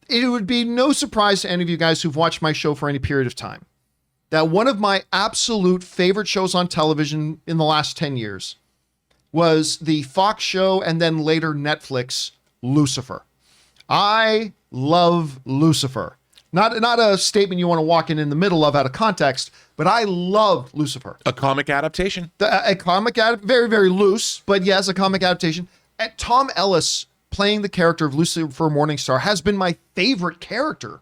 it would be no surprise to any of you guys who've watched my show for any period of time that one of my absolute favorite shows on television in the last 10 years was the Fox show and then later Netflix, Lucifer. I love Lucifer. Not a statement you want to walk in the middle of out of context, but I love Lucifer. A comic adaptation? A comic very, very loose, but yes, a comic adaptation. And Tom Ellis playing the character of Lucifer Morningstar has been my favorite character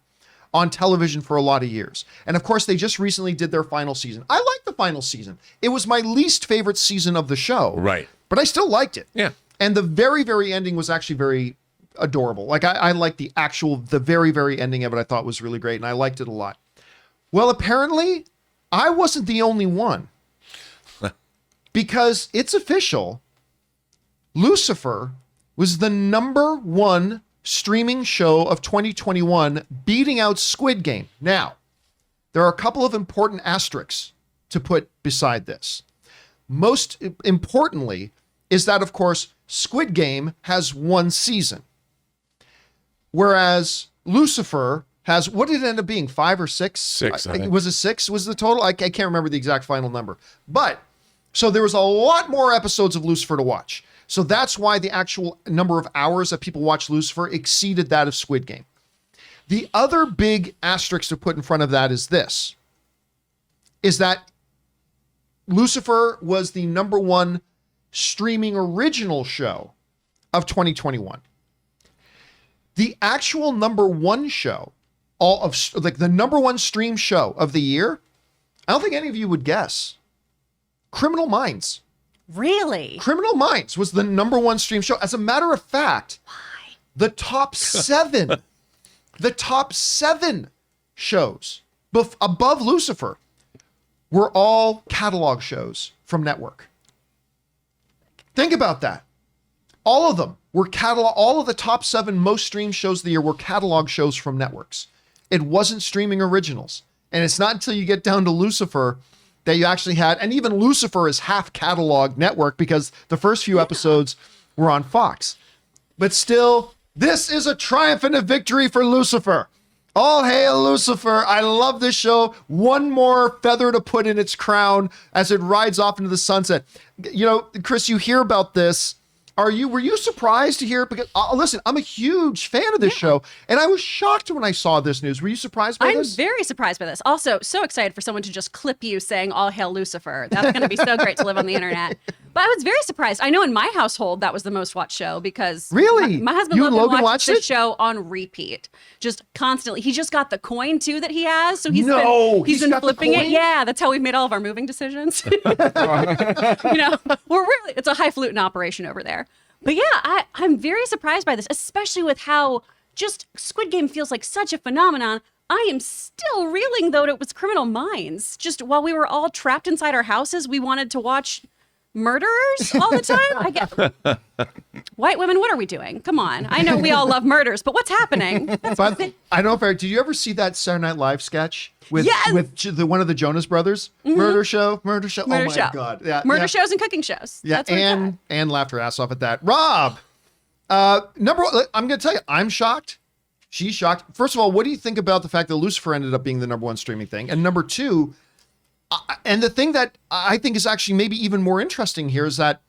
on television for a lot of years. And of course, they just recently did their final season. I liked the final season. It was my least favorite season of the show. Right. But I still liked it. Yeah. And the very, very ending was actually very adorable. Like I liked the very, very ending of it. I thought was really great. And I liked it a lot. Well, apparently I wasn't the only one because it's official. Lucifer was the #1 streaming show of 2021, beating out Squid Game. Now, there are a couple of important asterisks to put beside this. Most importantly is that, of course, Squid Game has 1 season. Whereas Lucifer has, what did it end up being, 5 or 6? 6, I think. Was it 6 was the total? I can't remember the exact final number. But, so there was a lot more episodes of Lucifer to watch. So that's why the actual number of hours that people watch Lucifer exceeded that of Squid Game. The other big asterisk to put in front of that is this, is that Lucifer was the #1 streaming original show of 2021. The actual #1 show, all of like the #1 stream show of the year, I don't think any of you would guess. Criminal Minds. Really? Criminal Minds was the #1 stream show. As a matter of fact, the top 7 shows above Lucifer were all catalog shows from network. Think about that. All of them were all of the top 7 most streamed shows of the year were catalog shows from networks. It wasn't streaming originals. And it's not until you get down to Lucifer that you actually had, and even Lucifer is half catalog network because the first few episodes were on Fox. But still, this is a triumph and a victory for Lucifer. All hail Lucifer. I love this show. One more feather to put in its crown as it rides off into the sunset. You know, Chris, you hear about this. Were you surprised to hear it? Because listen, I'm a huge fan of this show, and I was shocked when I saw this news. Were you surprised by this? I'm very surprised by this. Also, so excited for someone to just clip you saying "All hail Lucifer." That's going to be so great to live on the internet. But I was very surprised. I know in my household that was the most watched show because really, my husband you and Logan watched watched this show on repeat, just constantly. He just got the coin too that he has, so he's been flipping it. Yeah, that's how we've made all of our moving decisions. It's a highfalutin operation over there. But yeah, I'm very surprised by this, especially with how just Squid Game feels like such a phenomenon. I am still reeling, though, it was Criminal Minds. Just while we were all trapped inside our houses, we wanted to watch murderers all the time. White women, what are we doing? Come on. I know we all love murders, but what's happening? But I don't know if did you ever see that Saturday Night Live sketch with one of the Jonas Brothers? Mm-hmm. Murder show. Oh my God. Yeah, murder shows and cooking shows. Yeah, That's what and laughed her ass off at that. Rob, #1, I'm going to tell you, I'm shocked. She's shocked. First of all, what do you think about the fact that Lucifer ended up being the #1 streaming thing? And #2, and the thing that I think is actually maybe even more interesting here is that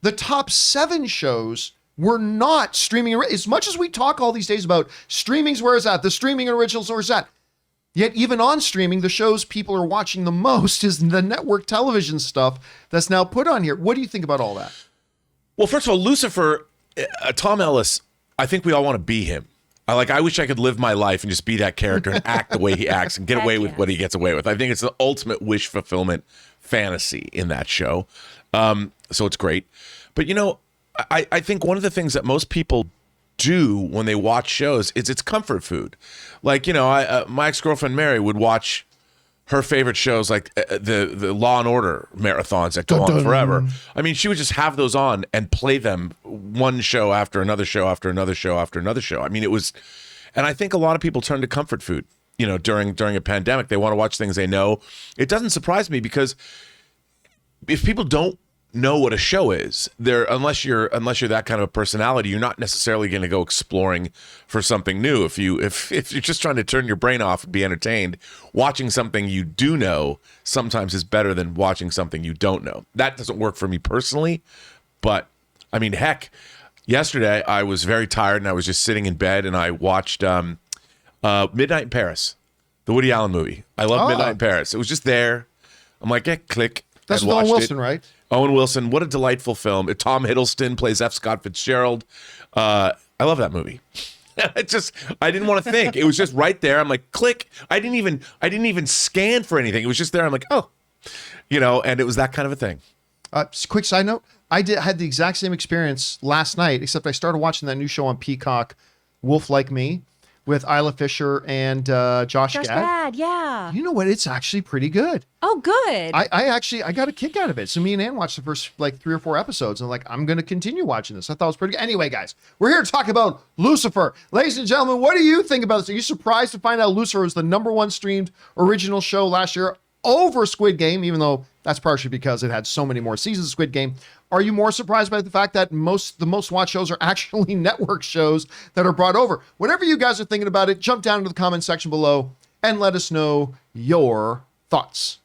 the top 7 shows were not streaming. As much as we talk all these days about streamings, where is that? The streaming originals, where is that? Yet even on streaming, the shows people are watching the most is the network television stuff that's now put on here. What do you think about all that? Well, first of all, Lucifer, Tom Ellis, I think we all want to be him. I wish I could live my life and just be that character and act the way he acts and get away with what he gets away with. I think it's the ultimate wish fulfillment fantasy in that show. So it's great. But, I think one of the things that most people do when they watch shows is it's comfort food. Like, my ex-girlfriend Mary would watch her favorite shows like the Law and Order marathons that go on forever. I mean, she would just have those on and play them one show after another show after another show after another show. I mean, it was, and I think a lot of people turn to comfort food, during a pandemic. They want to watch things they know. It doesn't surprise me because if people don't know what a show is. Unless you're that kind of a personality, you're not necessarily going to go exploring for something new. If you're just trying to turn your brain off and be entertained, watching something you do know sometimes is better than watching something you don't know. That doesn't work for me personally, but I mean, heck, yesterday I was very tired and I was just sitting in bed and I watched Midnight in Paris, the Woody Allen movie. I love Midnight in Paris. It was just there. I'm like, click. That's I'd with Owen watched Wilson, it. right? Owen Wilson, what a delightful film. Tom Hiddleston plays F. Scott Fitzgerald. I love that movie. I didn't want to think. It was just right there. I'm like, click. I didn't even scan for anything. It was just there. I'm like, oh, and it was that kind of a thing. Quick side note: I had the exact same experience last night, except I started watching that new show on Peacock, Wolf Like Me, with Isla Fisher and Josh Gad. Yeah. You know what? It's actually pretty good. Oh, good. I got a kick out of it. So me and Ann watched the first 3 or 4 episodes, and I'm going to continue watching this. I thought it was pretty good. Anyway, guys, we're here to talk about Lucifer. Ladies and gentlemen, what do you think about this? Are you surprised to find out Lucifer was the #1 streamed original show last year over Squid Game, even though that's partially because it had so many more seasons of Squid Game? Are you more surprised by the fact that the most watched shows are actually network shows that are brought over? Whatever you guys are thinking about it, jump down into the comment section below and let us know your thoughts.